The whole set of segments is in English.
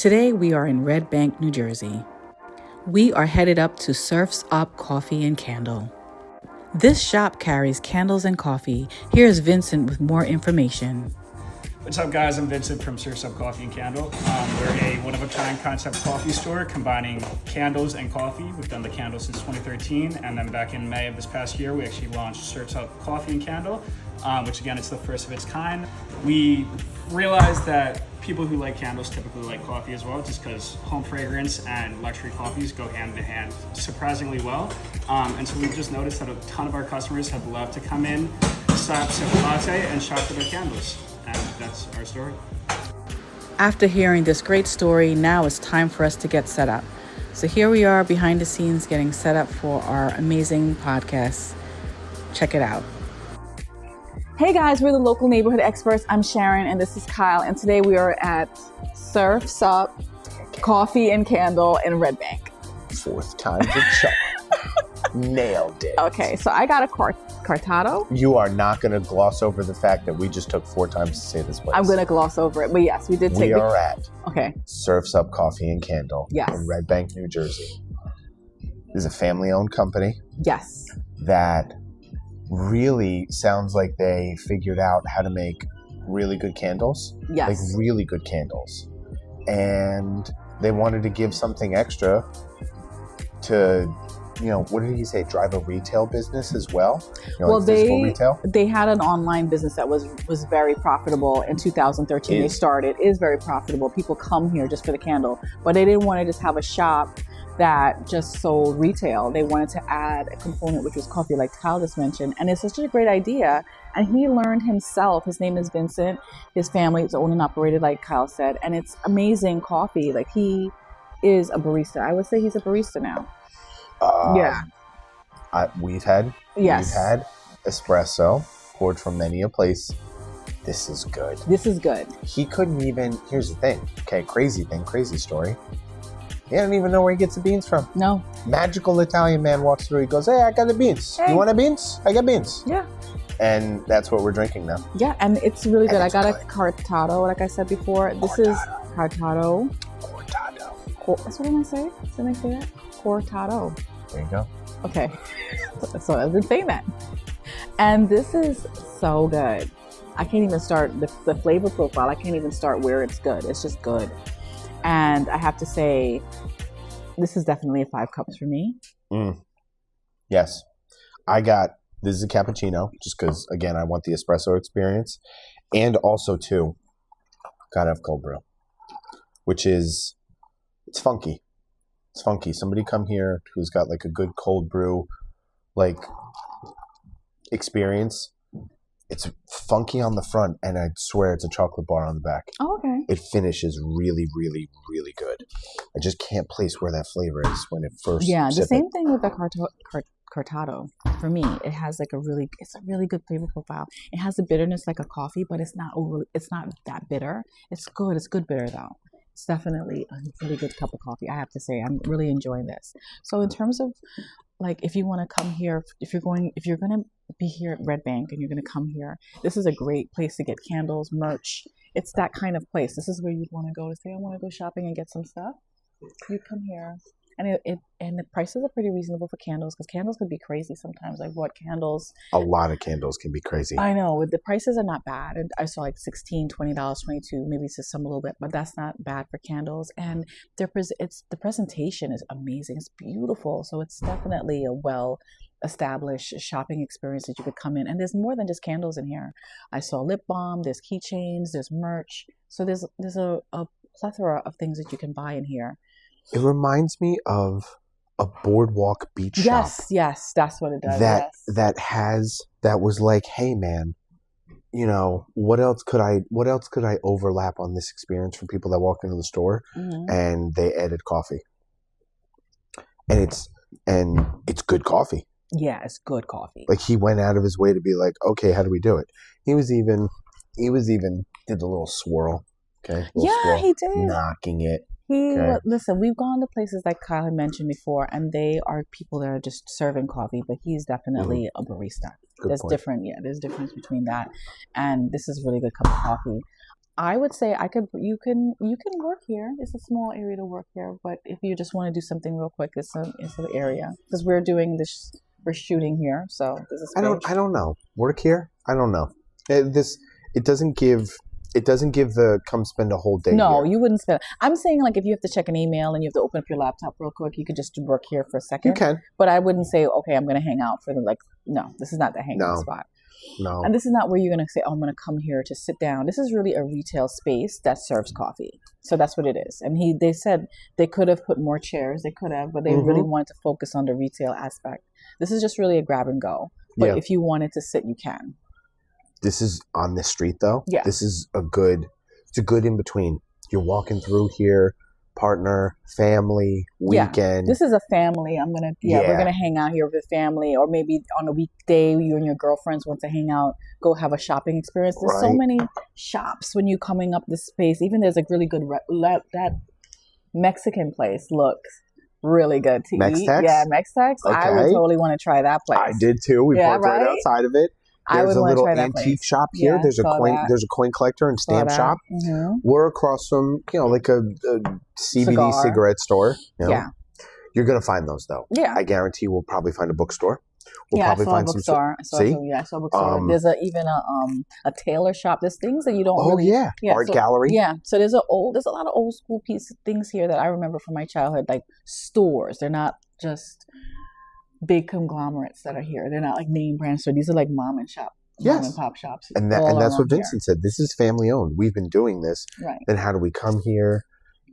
Today we are in Red Bank, New Jersey. We are headed up to Surf's Up Coffee and Candle. This shop carries candles and coffee. Here's Vincent with more information. What's up, guys? I'm Vincent from Surf's Up Coffee and Candle. We're a one-of-a-kind concept coffee store combining candles and coffee. We've done the candles since 2013, and then back in May of this past year, we actually launched Surf's Up Coffee and Candle, which again, it's the first of its kind. We realized that people who like candles typically like coffee as well, just because home fragrance and luxury coffees go hand in hand surprisingly well. And so we've just noticed that a ton of our customers have loved to come in, sip a latte, and shop for their candles. And that's our story. After hearing this great story, now it's time for us to get set up. So here we are behind the scenes getting set up for our amazing podcast. Check it out. Hey guys, we're the local neighborhood experts. I'm Sharon and this is Kyle. And today we are at Surf's Up Coffee and Candle in Red Bank. Fourth time's a charm. Nailed it. Okay, so I got a cortado. You are not going to gloss over the fact that we just took 4 times to say this place. I'm going to gloss over it, but yes, we did take We are at Okay. Surf's Up Coffee and Candle in Red Bank, New Jersey. This is a family-owned company. Yes. That really sounds like they figured out how to make really good candles. Yes. Like really good candles. And they wanted to give something extra to, you know, what did he say? Drive a retail business as well? You know, Well, like physical retail? they had an online business that was very profitable in 2013. They started. It is very profitable. People come here just for the candle, but they didn't want to just have a shop that just sold retail. They wanted to add a component, which was coffee, like Kyle just mentioned. And it's such a great idea. And he learned himself. His name is Vincent. His family is owned and operated, like Kyle said. And it's amazing coffee. Like, he is a barista. I would say he's a barista now. We've had espresso poured from many a place. This is good. This is good. He couldn't even. Here's the thing. Okay, crazy story. He doesn't even know where he gets the beans from. No. Magical Italian man walks through. He goes, "Hey, I got the beans. Hey. You want the beans? I got beans." Yeah. And that's what we're drinking now. Yeah, and it's really good. I got good. a cortado, like I said before. This is cortado. Cortado. That's what am I saying? Did I say that? Cortado. There you go. Okay. So I've been saying that. And this is so good. I can't even start the flavor profile. I can't even start where it's good. It's just good. And I have to say, this is definitely a 5 cups for me. Yes. This is a cappuccino, just because, again, I want the espresso experience. And also, too, gotta have cold brew, which is, it's funky. It's funky. Somebody come here who's got like a good cold brew, like, experience. It's funky on the front, and I swear it's a chocolate bar on the back. Oh, okay. It finishes really, really, really good. I just can't place where that flavor is when it first. Yeah, the same thing with the cortado. For me, it has like it's a really good flavor profile. It has a bitterness like a coffee, but it's not that bitter. It's good. It's good bitter though. It's definitely a really good cup of coffee. I have to say, I'm really enjoying this. So in terms of, like, if you want to come here, if you're going to be here at Red Bank and you're going to come here, this is a great place to get candles, merch. It's that kind of place. This is where you'd want to go to say, I want to go shopping and get some stuff. You come here. And the prices are pretty reasonable for candles, because candles can be crazy sometimes. Like, what candles? A lot of candles can be crazy. I know. The prices are not bad. And I saw like $16, $20, $22, maybe it's just some a little bit, but that's not bad for candles. And the presentation is amazing. It's beautiful. So it's definitely a well-established shopping experience that you could come in. And there's more than just candles in here. I saw lip balm, there's keychains, there's merch. So there's a plethora of things that you can buy in here. It reminds me of a boardwalk beach shop. Yes, that's what it does. That was like, hey man, you know, what else could I overlap on this experience from people that walked into the store? Mm-hmm. And they added coffee. And it's good coffee. Yeah, it's good coffee. Like, he went out of his way to be like, okay, how do we do it? He was even did the little swirl. Okay. Yeah, he did. Knocking it. Listen, we've gone to places like Kyle had mentioned before, and they are people that are just serving coffee, but he's definitely a barista. There's difference between that, and this is a really good cup of coffee. I would say you can work here. It's a small area to work here, but if you just want to do something real quick, it's an area because we're doing this. We're shooting here, so this is. I don't know. Work here? I don't know. It doesn't give the come spend a whole day. No, here. you wouldn't spend. I'm saying like if you have to check an email and you have to open up your laptop real quick, you could just work here for a second. You can, but I wouldn't say okay, I'm going to hang out for the No, this is not the hangout spot. No. And this is not where you're going to say, oh, I'm going to come here to sit down. This is really a retail space that serves coffee. So that's what it is. And they said they could have put more chairs. They could have, but they really wanted to focus on the retail aspect. This is just really a grab and go. But if you wanted to sit, you can. This is on this street, though. Yeah. This is it's a good in between. You're walking through here, partner, family, weekend. Yeah. This is a family. We're gonna hang out here with the family, or maybe on a weekday, you and your girlfriends want to hang out, go have a shopping experience. There's so many shops when you're coming up this space. Even there's a really good that Mexican place looks really good to eat. Yeah, Mex-Tex. Okay. I would totally want to try that place. I did too. We parked right outside of it. There's a little antique shop here. There's a coin collector and stamp shop. Mm-hmm. We're across from like a CBD cigarette store. Yeah, you're gonna find those though. Yeah, I guarantee we'll probably find a bookstore. We'll probably find some. I saw a bookstore. There's even a tailor shop. There's things that you don't. Art gallery. Yeah, so there's a lot of old school things here that I remember from my childhood, like stores. They're not just big conglomerates that are here. They're not like name brands. So these are like mom and pop shops. And that's what Vincent said. This is family owned. We've been doing this. Right. Then how do we come here?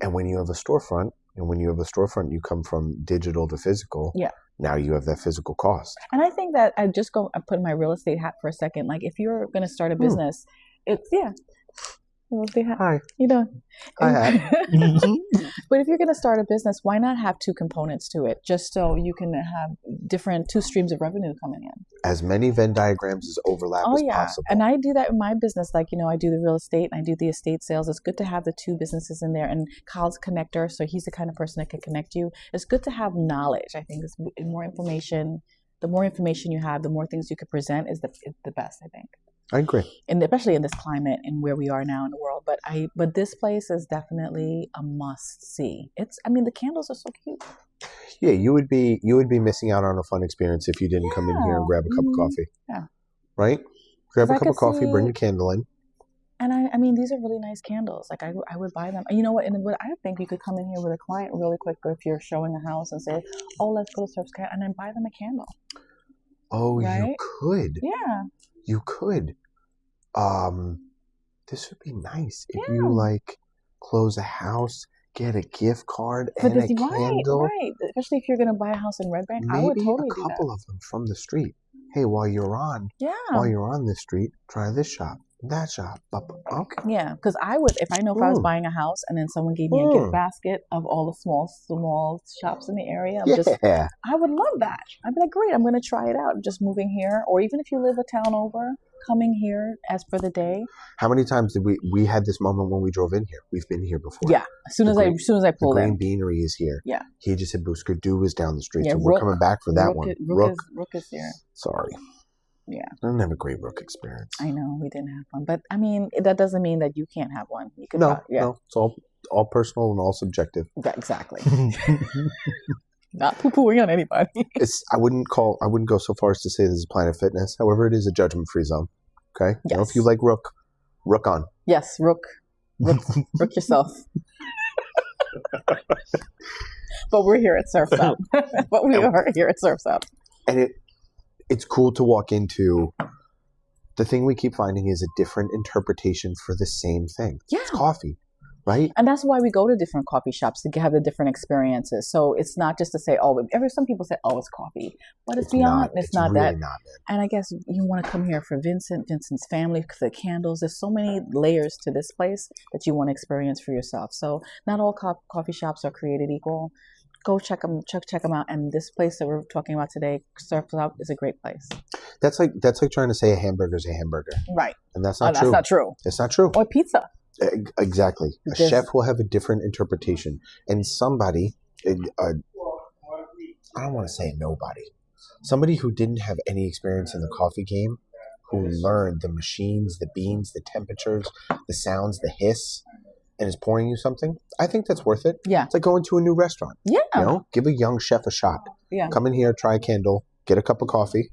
And when you have a storefront, you come from digital to physical. Yeah. Now you have that physical cost. And I think that I put my real estate hat for a second. Like if you're going to start a business, Hi. You doing? Hi. But if you're going to start a business, why not have two components to it, just so you can have two streams of revenue coming in? As many Venn diagrams as overlap as possible. And I do that in my business. Like, I do the real estate and I do the estate sales. It's good to have the two businesses in there. And Kyle's a connector, so he's the kind of person that can connect you. It's good to have knowledge. I think it's more information. The more information you have, the more things you could present is the best, I think. I agree. And especially in this climate and where we are now in the world. But this place is definitely a must see. The candles are so cute. Yeah, you would be missing out on a fun experience if you didn't come in here and grab a cup of coffee. Yeah. Right? Grab a cup of coffee, bring your candle in. And these are really nice candles. Like I would buy them. You know what? And I think you could come in here with a client really quick if you're showing a house and say, "Oh, let's go to Surf's Cat," and then buy them a candle. Oh, right? You could. Yeah. You could. This would be nice if you close a house, get a gift card and a candle. Right. Especially if you're going to buy a house in Red Bank, I would totally do a couple of them from the street. Hey, while you're on this street, try this shop, that shop. Okay. Yeah, because I would, if I was buying a house and then someone gave me a gift basket of all the small shops in the area, I would love that. I'd be like, great, I'm going to try it out. I'm just moving here, or even if you live a town over, coming here as for the day. How many times did we had this moment when we drove in here? We've been here before. Yeah, as soon as I pulled in. The Green Beanery is here. Yeah. He just said Boosker Do is down the street, so we're coming back for that one. Rook is here. Sorry. Yeah. I didn't have a great Rook experience. I know, we didn't have one. But, that doesn't mean that you can't have one. You could No, it's all personal and all subjective. Yeah, exactly. Not poo-pooing on anybody. I wouldn't go so far as to say this is Planet Fitness. However, it is a judgment-free zone. Okay? Yes. If you like Rook on. Yes, Rook yourself. But we're here at Surf's Up. And it's cool to walk into. The thing we keep finding is a different interpretation for the same thing. Yeah. It's coffee, right? And that's why we go to different coffee shops to have the different experiences. So it's not just to say, some people say, it's coffee. But it's beyond. It's not really that. Not, and I guess you want to come here for Vincent's family, because the candles. There's so many layers to this place that you want to experience for yourself. So not all coffee shops are created equal. Go check them out. And this place that we're talking about today, Surf's Up, is a great place. That's like trying to say a hamburger is a hamburger. Right. And that's not true. That's not true. It's not true. Or pizza. Exactly. A chef will have a different interpretation. And somebody, I don't want to say nobody, somebody who didn't have any experience in the coffee game, who learned the machines, the beans, the temperatures, the sounds, the hiss, and is pouring you something, I think that's worth it. Yeah. It's like going to a new restaurant. Yeah. You know, give a young chef a shot. Yeah. Come in here, try a candle, get a cup of coffee.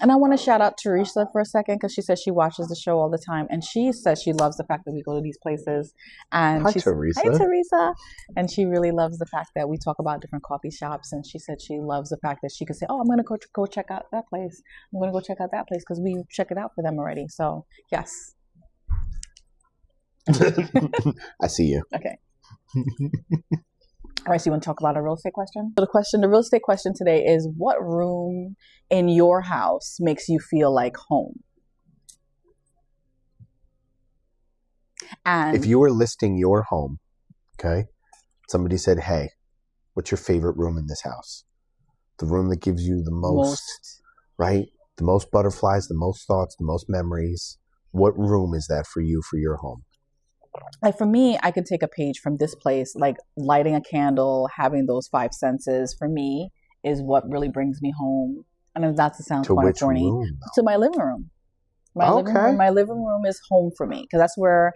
And I want to shout out Teresa for a second because she says she watches the show all the time, and she says she loves the fact that we go to these places. And Hi, she's, Teresa. Hi, Teresa. And she really loves the fact that we talk about different coffee shops. And she said she loves the fact that she could say, "Oh, I'm going to go check out that place. I'm going to go check out that place because we check it out for them already." So yes. I see you. Okay. All right, so you want to talk about a real estate question? So the real estate question today is, what room in your house makes you feel like home? And if you were listing your home, okay, somebody said, "Hey, what's your favorite room in this house?" The room that gives you the most, right? The most butterflies, the most thoughts, the most memories. What room is that for you, for your home? Like for me, I could take a page from this place, like lighting a candle, having those 5 senses for me is what really brings me home. And if that's to sound To kind of which corny, room, to my living room. Okay. My living room is home for me because that's where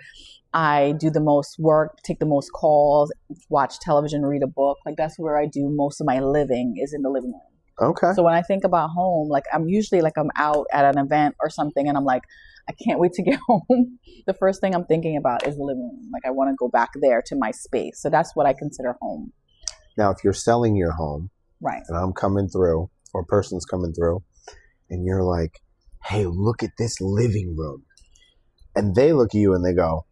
I do the most work, take the most calls, watch television, read a book. Like that's where I do most of my living is in the living room. Okay. So when I think about home, like I'm usually like I'm out at an event or something and I'm like, I can't wait to get home. The first thing I'm thinking about is the living room. Like I want to go back there to my space. So that's what I consider home. Now, if you're selling your home, Right. and I'm coming through, or a person's coming through, and you're like, "Hey, look at this living room," and they look at you and they go,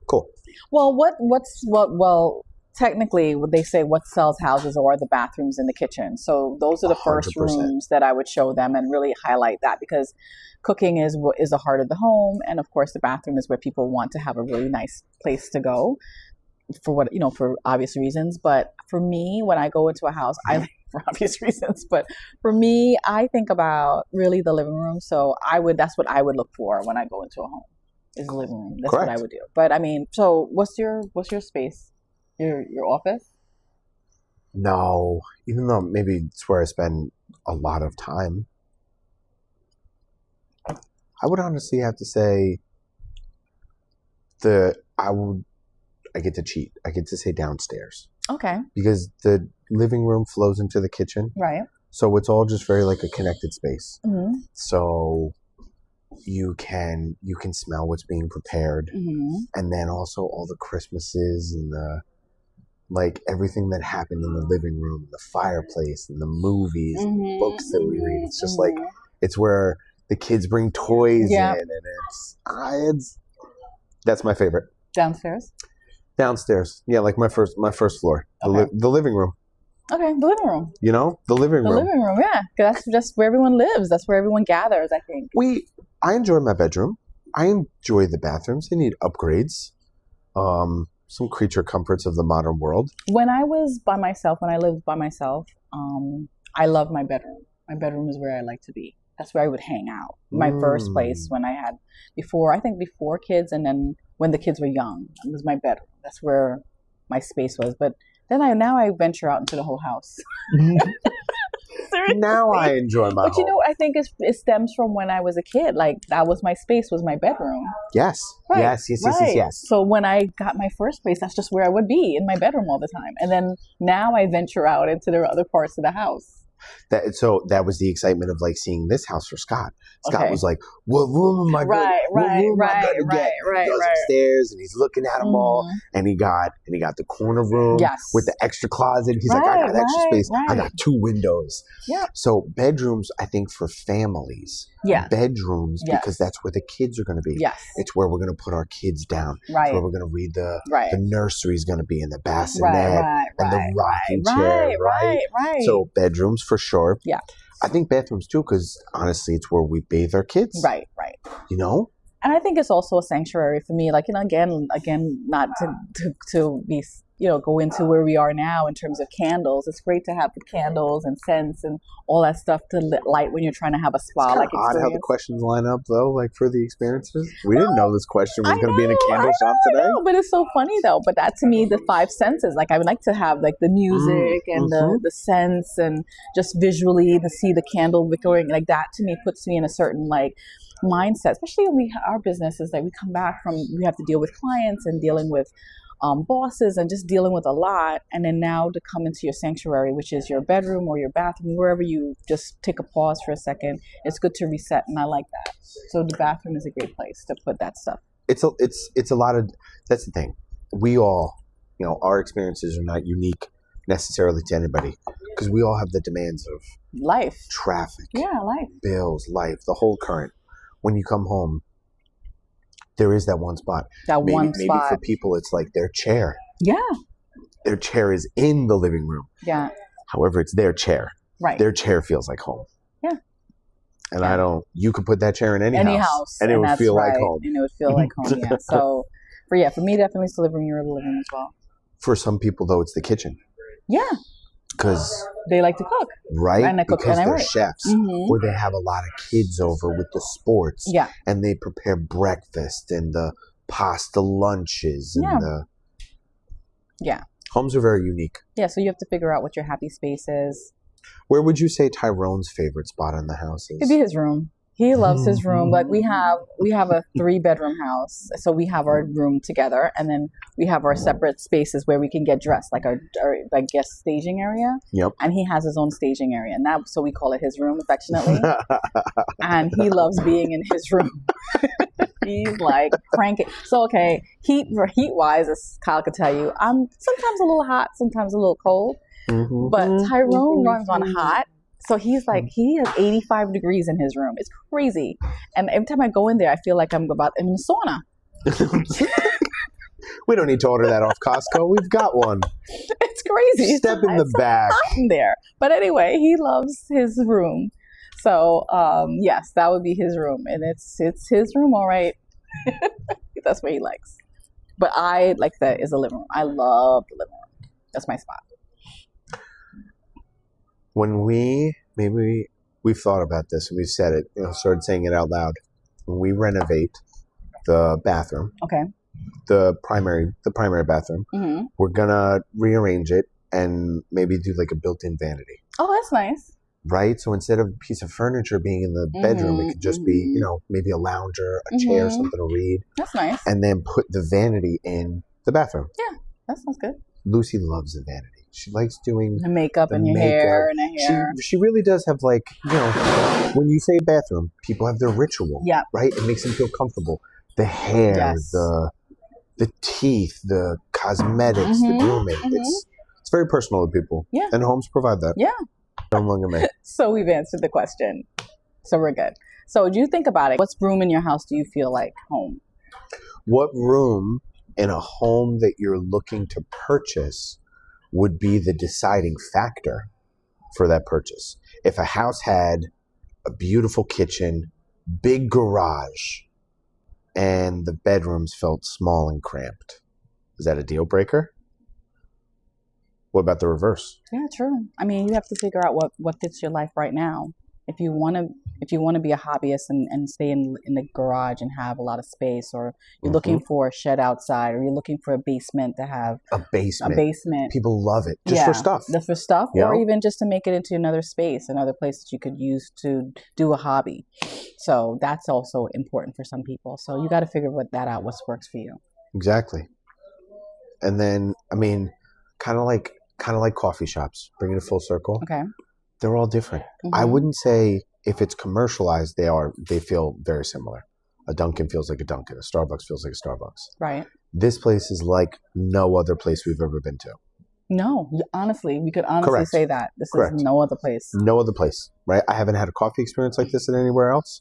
"Cool." Well, well, technically, what they say, what sells houses are the bathrooms and the kitchen. So those are the first 100%. rooms that I would show them and really highlight that because cooking is the heart of the home. And of course, the bathroom is where people want to have a really nice place to go for what, for obvious reasons. But for me, when I go into a house, for obvious reasons, but for me, I think about really the living room. So that's what I would look for when I go into a home is the living room. That's Correct. what I would do. But I mean, so what's your space? Your office? No, even though maybe it's where I spend a lot of time, I would honestly have to say I get to cheat. I get to say downstairs Okay. because the living room flows into the kitchen. Right. So it's all just very like a connected space. Mm-hmm. So you can smell what's being prepared. Mm-hmm. And then also all the Christmases and like everything that happened in the living room, the fireplace and the movies, and the books that we read. It's just like, it's where the kids bring toys in, and that's my favorite. Downstairs? Yeah, like my first floor, the living room. Okay, the living room. The living room. The living room, yeah. That's just where everyone lives. That's where everyone gathers, I think. I enjoy my bedroom. I enjoy the bathrooms. They need upgrades. Some creature comforts of the modern world. When I lived by myself, I love my bedroom. My bedroom is where I like to be. That's where I would hang out. My first place when I had before kids, and then when the kids were young, it was my bedroom. That's where my space was. But then I venture out into the whole house. Now I enjoy my home. But I think it stems from when I was a kid. Like that was my space, was my bedroom. Yes. Right. Yes. So when I got my first place, that's just where I would be, in my bedroom all the time. And then now I venture out into the other parts of the house. That was the excitement of like seeing this house for Scott. Scott was like, "What room am I going? He goes upstairs and he's looking at them all, and he got the corner room with the extra closet. He's like, "I got extra space. I got 2 windows." Yeah. So bedrooms, I think for families, bedrooms because that's where the kids are going to be. Yes. It's where we're going to put our kids down. Right. It's where we're going to read the nursery is going to be, and the bassinet and the rocking chair. Right. So bedrooms for sure. Yeah. I think bathrooms too, because honestly, it's where we bathe our kids. Right. And I think it's also a sanctuary for me. Like, again, not to be go into where we are now in terms of candles. It's great to have the candles and scents and all that stuff to light when you're trying to have a spa like Odd how the experience. questions line up though, like for the experiences. We didn't know this question was going to be in a candle shop I today. know, but it's so funny though. But that to me, the five senses. Like I would like to have like the music and the scents and just visually to see the candle flickering like that. To me, puts me in a certain like mindset. Especially when our business is that we come back from, we have to deal with clients and dealing with bosses and just dealing with a lot, and then now to come into your sanctuary, which is your bedroom or your bathroom, wherever you just take a pause for a second. It's good to reset, and I like that. So the bathroom is a great place to put that stuff. It's a lot of, that's the thing. We all, our experiences are not unique necessarily to anybody because we all have the demands of Life, traffic, life, bills, life, the whole current. When you come home, there is that one spot. Maybe for people, it's like their chair. Yeah. Their chair is in the living room. Yeah. However, it's their chair. Right. Their chair feels like home. Yeah. And you could put that chair in any house. And it would feel like home. And it would feel like home, yeah. So, for me, definitely it's the living room. You're the living room as well. For some people, though, it's the kitchen. Yeah. Because they like to cook. Right? And they cook, because and they're chefs. Or they have a lot of kids over with the sports. Yeah. And they prepare breakfast and the pasta lunches. And yeah. Homes are very unique. Yeah, so you have to figure out what your happy space is. Where would you say Tyrone's favorite spot in the house is? It'd be his room. He loves his room. Like we have a 3-bedroom house, so we have our room together, and then we have our separate spaces where we can get dressed, like our guest staging area. Yep. And he has his own staging area, and so we call it his room affectionately. And he loves being in his room. He's like cranking. So okay, heat wise, as Kyle could tell you, I'm sometimes a little hot, sometimes a little cold. But Tyrone runs on hot. So he has 85 degrees in his room. It's crazy. And every time I go in there, I feel like I'm in a sauna. We don't need to order that off Costco. We've got one. It's crazy. Step in the back. Hot in there. But anyway, he loves his room. So, yes, that would be his room. And it's his room, all right. That's what he likes. But I like that is a living room. I love the living room. That's my spot. When we've thought about this and we've said it, started saying it out loud. When we renovate the bathroom, okay, the primary bathroom, we're gonna rearrange it and maybe do like a built-in vanity. Oh, that's nice. Right? So instead of a piece of furniture being in the bedroom, it could just be, maybe a lounger, a chair, something to read. That's nice. And then put the vanity in the bathroom. Yeah, that sounds good. Lucy loves the vanity. She likes doing the makeup and your hair and the hair. She really does have when you say bathroom, people have their ritual. Yeah. Right? It makes them feel comfortable. The hair, yes. the teeth, the cosmetics, the grooming. It's very personal to people. Yeah. And homes provide that. Yeah. Don't look at me. So we've answered the question. So we're good. So do you think about it? What room in your house do you feel like home? What room in a home that you're looking to purchase would be the deciding factor for that purchase? If a house had a beautiful kitchen, big garage, and the bedrooms felt small and cramped, is that a deal breaker? What about the reverse? Yeah, true. I mean, you have to figure out what fits your life right now. If you want to be a hobbyist and stay in the garage and have a lot of space, or you're looking for a shed outside, or you're looking for a basement to have a basement. People love it just for stuff. For stuff, or even just to make it into another space, another place that you could use to do a hobby. So that's also important for some people. So you got to figure what works for you. Exactly. And then, I mean, kind of like coffee shops, bringing it full circle. Okay. They're all different. I wouldn't say if it's commercialized, they feel very similar. A Dunkin' feels like a Dunkin'. A Starbucks feels like a Starbucks. Right. This place is like no other place we've ever been to. No, honestly, we could honestly say that. This is no other place. No other place, right? I haven't had a coffee experience like this at anywhere else.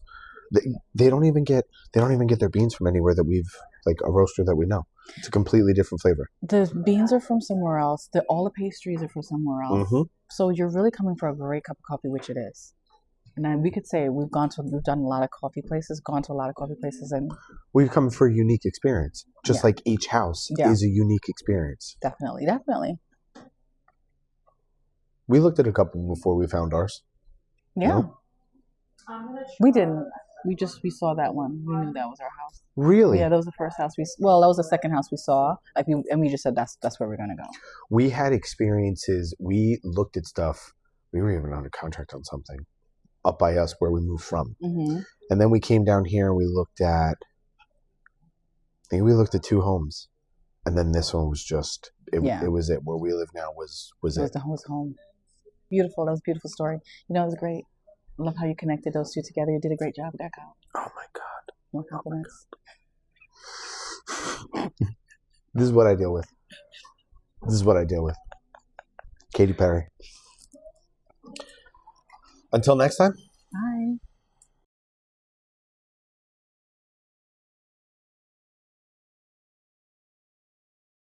They don't even get their beans from anywhere that we've, like a roaster that we know. It's a completely different flavor. The beans are from somewhere else. All the pastries are from somewhere else. So you're really coming for a great cup of coffee, which it is. And we could say we've done a lot of coffee places, and We've come for a unique experience. Just like each house is a unique experience. definitely. We looked at a couple before we found ours. Yeah. No? We didn't. We saw that one. We knew that was our house. Really? Yeah, that was the first house that was the second house we saw. We just said that's where we're gonna go. We had experiences. We looked at stuff. We were even under contract on something up by us where we moved from. Mm-hmm. And then we came down here and we looked at 2 homes. And then this one was just, it was it. Where we live now was it. It was home. Beautiful. That was a beautiful story. It was great. I love how you connected those two together. You did a great job with that guy. Oh my God. More compliments. This is what I deal with. Katy Perry. Until next time.